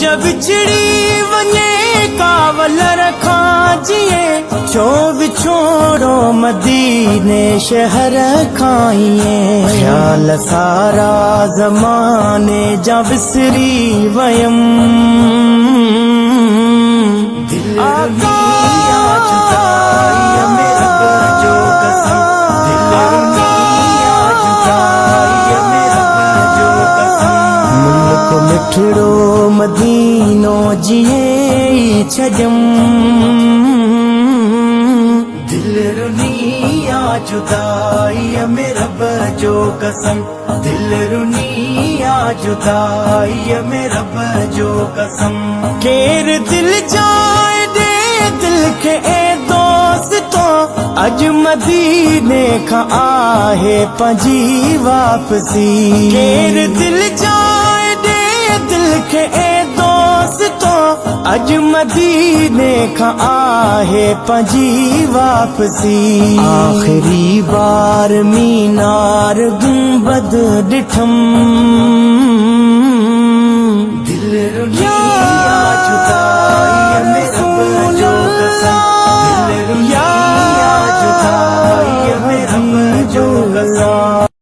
जब चिड़ी वने कावल रखा जिए छो बिछोड़ो मदीने शहर खाइए ख्याल सारा जमाने जा विसरी वयम दिल रुनिया जुदाई मेरा जो कसम दिल रुनिया जुदाई मेरा जो कसम मुल्क मिठड़ो मदीनो जिए छजम दिल रुनिया जुदाई मेरा जो कसम दिल रुनिया जुदाई मेरा जो कसम केर दिल जाए दे दिल के ए दोस्तों अज मदीने का आहे पंजी वापसी केर दिल जाए दे दिल के ए दोस्तों अज मदीने का आहे पंजी वापसी आखिरी बार मीनार गुंबद डिठम दिल रुनिया